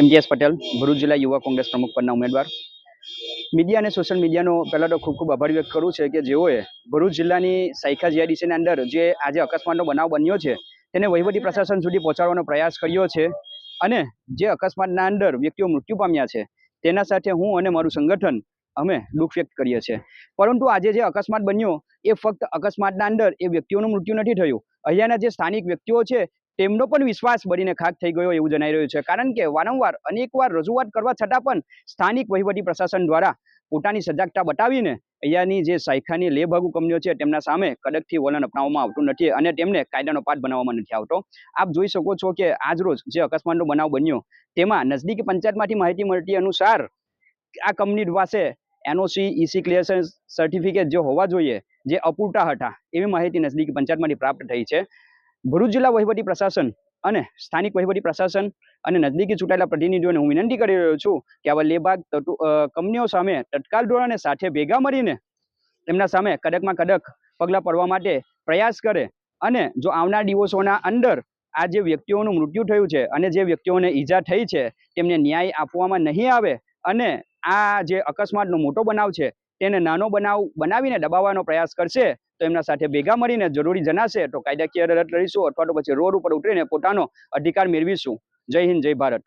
ઇમ્તિયાઝ પટેલ, ભરૂચ જિલ્લા યુવા કોંગ્રેસ પ્રમુખ પદના ઉમેદવાર. મીડિયા અને સોશિયલ મીડિયાનો પહેલાં તો ખૂબ ખૂબ આભાર વ્યક્ત કરું છે કે જેઓએ ભરૂચ જિલ્લાની સાયખા જીઆઈડીસીની અંદર જે આજે અકસ્માતનો બનાવ બન્યો છે તેને વહીવટી પ્રશાસન સુધી પહોંચાડવાનો પ્રયાસ કર્યો છે અને જે અકસ્માતના અંદર વ્યક્તિઓ મૃત્યુ પામ્યા છે તેના સાથે હું અને મારું સંગઠન અમે દુઃખ વ્યક્ત કરીએ છીએ. પરંતુ આજે જે અકસ્માત બન્યો એ ફક્ત અકસ્માતના અંદર એ વ્યક્તિઓનું મૃત્યુ નથી થયું. અહીંયાના જે સ્થાનિક વ્યક્તિઓ છે તેમનો પણ વિશ્વાસ બળીને ખાક થઈ ગયો એવું જણાઈ રહ્યું છે. કારણ કે વારંવાર અનેકવાર રજૂઆત કરવા છતાં પણ સ્થાનિક વહીવટી પ્રશાસન દ્વારા પોતાની સજાગતા બતાવીને અહીંયાની જે સાયખાની લેભાગુ કંપનીઓ છે તેમના સામે કડકથી વલણ અપનાવવામાં આવતું નથી અને તેમને કાયદાનો પાઠ બનાવવામાં નથી આવતો. આપ જોઈ શકો છો કે આજરોજ જે અકસ્માતનો બનાવ બન્યો તેમાં નજદીકી પંચાયતમાંથી માહિતી મળતી અનુસાર આ કંપની પાસે એનઓસી ઈસી ક્લિયરન્સ સર્ટિફિકેટ જે હોવા જોઈએ જે અપૂરતા હતા એવી માહિતી નજદીકી પંચાયતમાંથી પ્રાપ્ત થઈ છે. ભરૂચ જિલ્લા વહીવટી પ્રશાસન અને સ્થાનિક વહીવટી પ્રશાસન અને નજદીકી ચૂંટાયેલા પ્રતિનિધિઓને હું વિનંતી કરી રહ્યો છું કે આવા લેબાગ કંપનીઓ સામે તત્કાલ ધોરણે સાથે ભેગા મળીને તેમના સામે કડકમાં કડક પગલાં પડવા માટે પ્રયાસ કરે અને જો આવનાર દિવસોના અંદર આ જે વ્યક્તિઓનું મૃત્યુ થયું છે અને જે વ્યક્તિઓને ઈજા થઈ છે તેમને ન્યાય આપવામાં નહીં આવે અને આ જે અકસ્માતનો મોટો બનાવ છે તેને નાનો બનાવ બનાવીને દબાવવાનો પ્રયાસ કરશે તો એમના સાથે ભેગા મળીને જરૂરી જણાશે તો કાયદાકીય લડત લડીશું અથવા તો પછી રોડ ઉપર ઉતરીને પોતાનો અધિકાર મેળવીશું. જય હિન્દ, જય ભારત.